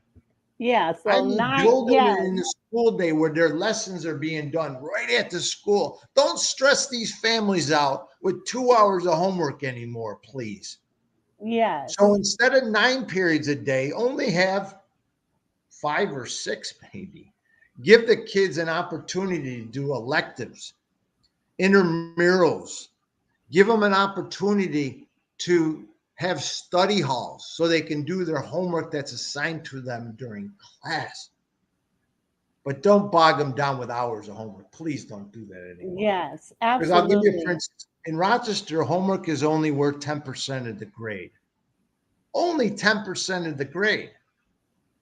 Yeah. I So mean, not, building yeah. it in the school day where their lessons are being done right at the school. Don't stress these families out with 2 hours of homework anymore, please. Yes. So instead of 9 periods a day, only have 5 or 6 maybe. Give the kids an opportunity to do electives, intramurals. Give them an opportunity to have study halls so they can do their homework that's assigned to them during class. But don't bog them down with hours of homework. Please don't do that anymore. Yes, Because I'll give you, absolutely. for instance, in Rochester, homework is only worth 10% of the grade. Only 10% of the grade.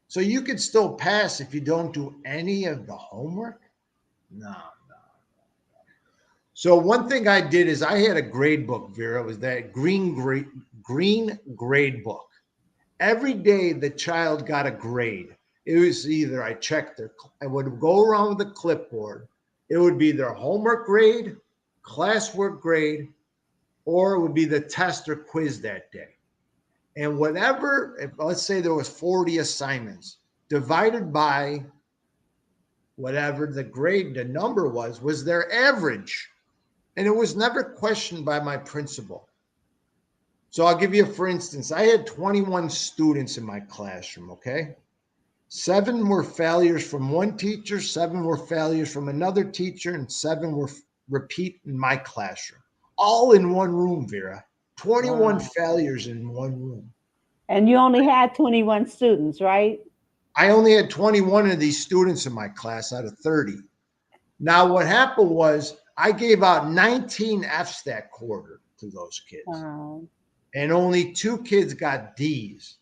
So you could still pass if you don't do any of the homework? No. So one thing I did is I had a grade book, Vera. It was that green grade book. Every day the child got a grade. It was either I would go around with a clipboard. It would be their homework grade, classwork grade, or it would be the test or quiz that day. And let's say there was 40 assignments, divided by whatever the number was their average. And it was never questioned by my principal. So I'll give you, for instance, I had 21 students in my classroom, okay? 7 were failures from one teacher, 7 were failures from another teacher, and 7 were repeat in my classroom. All in one room, Vera. 21 Wow. failures in one room. And you only had 21 students, right? I only had 21 of these students in my class out of 30. Now, what happened was I gave out 19 Fs that quarter to those kids. Wow. And only 2 kids got Ds.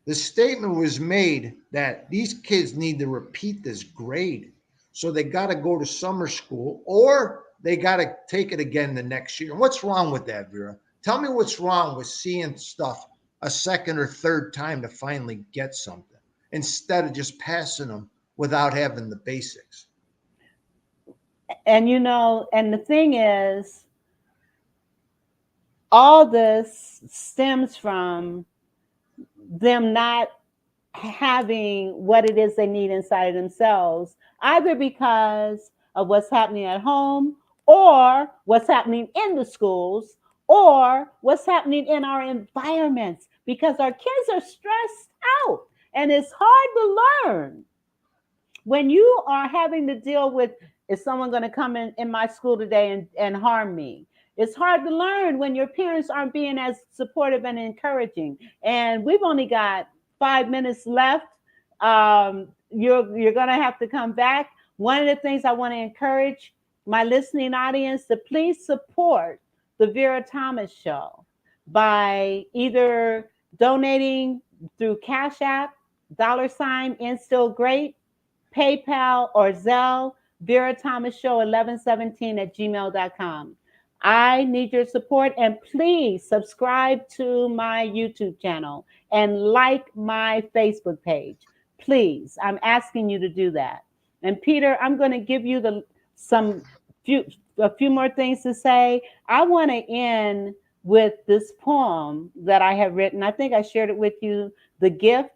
The statement was made that these kids need to repeat this grade. So they got to go to summer school or they got to take it again the next year. And what's wrong with that, Vera? Tell me what's wrong with seeing stuff a second or third time to finally get something instead of just passing them without having the basics. And and the thing is, all this stems from them not having what it is they need inside of themselves, either because of what's happening at home, or what's happening in the schools, or what's happening in our environments, because our kids are stressed out and it's hard to learn when you are having to deal with, is someone going to come in my school today and harm me? It's hard to learn when your parents aren't being as supportive and encouraging. And we've only got 5 minutes left. You're going to have to come back. One of the things I want to encourage my listening audience to please support the Vera Thomas Show by either donating through Cash App, $ Instill Great, PayPal, or Zelle, Vera Thomas Show 1117 at gmail.com. I need your support, and please subscribe to my YouTube channel and like my Facebook page. Please, I'm asking you to do that. And Peter, I'm going to give you a few more things to say. I want to end with this poem that I have written. I think I shared it with you, The Gift.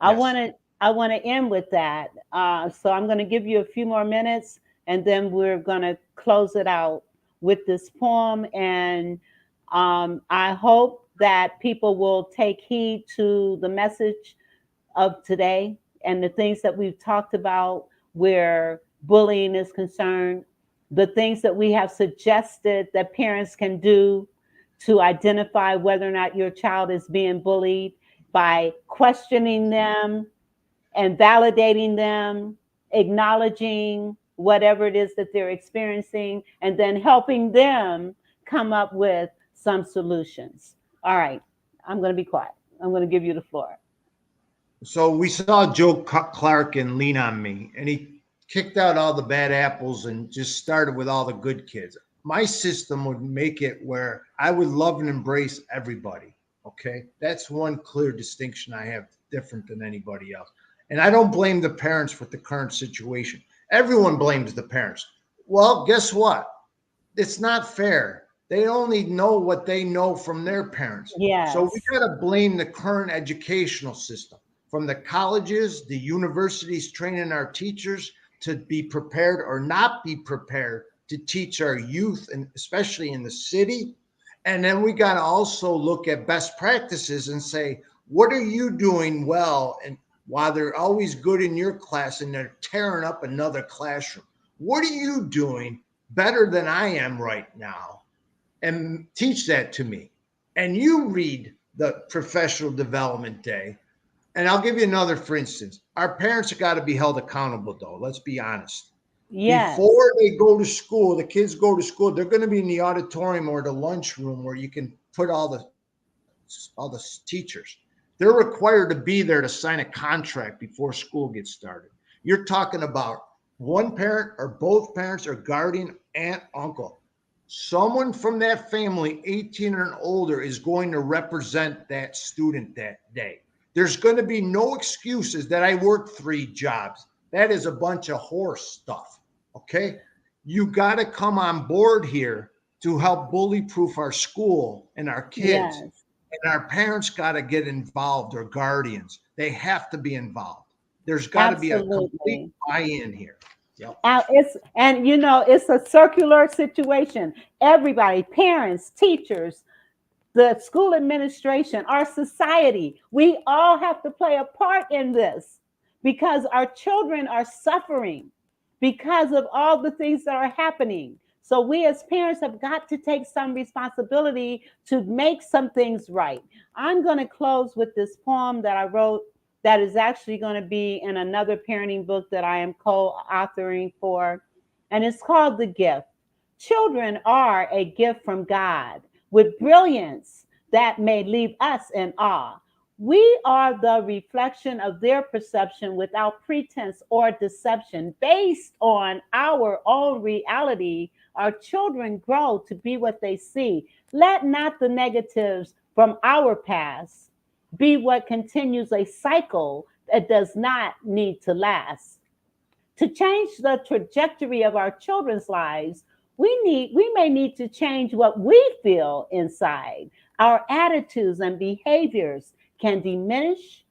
Yes. I want to end with that. So I'm going to give you a few more minutes, and then we're going to close it out with this poem. And I hope that people will take heed to the message of today and the things that we've talked about where bullying is concerned, the things that we have suggested that parents can do to identify whether or not your child is being bullied by questioning them and validating them, acknowledging whatever it is that they're experiencing, and then helping them come up with some solutions. All right, I'm going to be quiet. I'm going to give you the floor. So we saw Joe Clark in Lean on Me, and he kicked out all the bad apples and just started with all the good kids. My system would make it where I would love and embrace everybody. Okay. That's one clear distinction I have different than anybody else. And I don't blame the parents for the current situation. Everyone blames the parents. Well, guess what? It's not fair. They only know what they know from their parents. So Yes, we got to blame the current educational system, from the colleges, the universities training our teachers to be prepared or not be prepared to teach our youth, and especially in the city. And then we got to also look at best practices and say, what are you doing well? And while they're always good in your class and they're tearing up another classroom, what are you doing better than I am right now? And teach that to me. And you read the professional development day. And I'll give you another, for instance. Our parents have got to be held accountable, though. Let's be honest. yes, Before they go to school, the kids go to school, they're going to be in the auditorium or the lunchroom where you can put all the teachers. They're required to be there to sign a contract before school gets started. You're talking about one parent or both parents or guardian, aunt, uncle. Someone from that family, 18 and older, is going to represent that student that day. There's going to be no excuses that I worked 3 jobs. That is a bunch of horse stuff. Okay. You got to come on board here to help bully proof our school and our kids. yes. And our parents got to get involved, or guardians. They have to be involved. There's got to be a complete Absolutely. buy-in here. Yep. It's a circular situation. Everybody, parents, teachers, the school administration, our society, we all have to play a part in this because our children are suffering because of all the things that are happening. So we as parents have got to take some responsibility to make some things right. I'm going to close with this poem that I wrote that is actually going to be in another parenting book that I am co-authoring for, and it's called The Gift. Children are a gift from God with brilliance that may leave us in awe. We are the reflection of their perception without pretense or deception, based on our own reality our children grow to be what they see. Let not the negatives from our past be what continues a cycle that does not need to last. To change the trajectory of our children's lives, we may need to change what we feel inside. Our attitudes and behaviors can diminish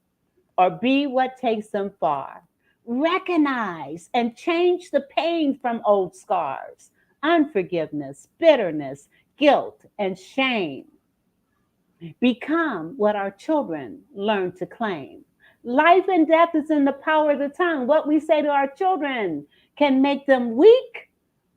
or be what takes them far. Recognize and change the pain from old scars, unforgiveness, bitterness, guilt, and shame. Become what our children learn to claim. Life and death is in the power of the tongue. What we say to our children can make them weak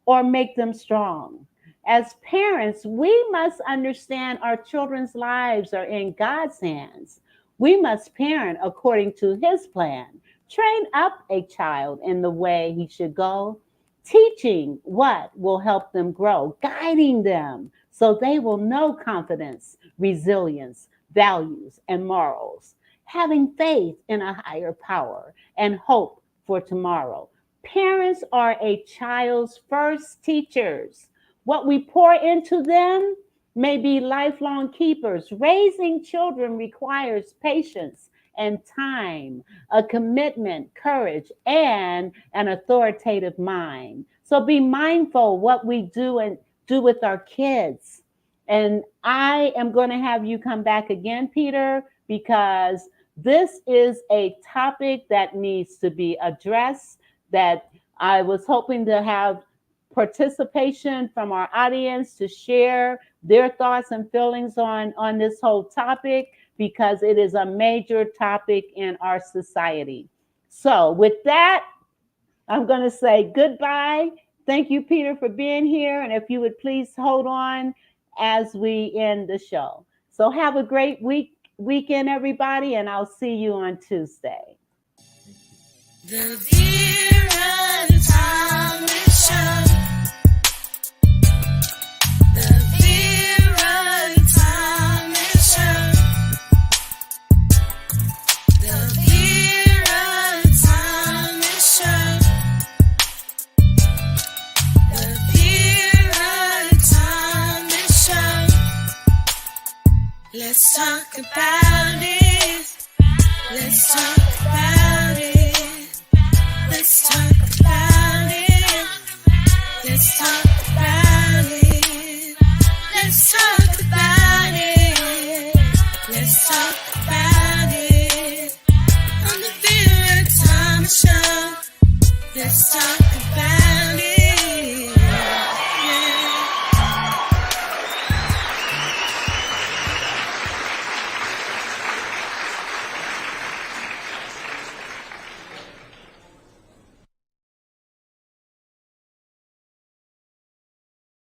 or make them strong. As parents, we must understand our children's lives are in God's hands. We must parent according to his plan. Train up a child in the way he should go, teaching what will help them grow, guiding them so they will know confidence, resilience, values, and morals, having faith in a higher power and hope for tomorrow. Parents are a child's first teachers. What we pour into them may be lifelong keepers. Raising children requires patience and time, a commitment, courage, and an authoritative mind. So be mindful what we do and do with our kids. And I am going to have you come back again, Peter, because this is a topic that needs to be addressed, that I was hoping to have participation from our audience to share their thoughts and feelings on this whole topic, because it is a major topic in our society. So with that, I'm going to say goodbye. Thank you, Peter, for being here. And if you would please hold on as we end the show. So have a great weekend, everybody, and I'll see you on Tuesday. The Vera and Thomas Show. The Vera and Thomas Show. The Vera and Thomas Show. The Vera and Thomas Show. Let's talk about it. Let's talk about it. Let's talk about it. Let's talk about it. Let's talk.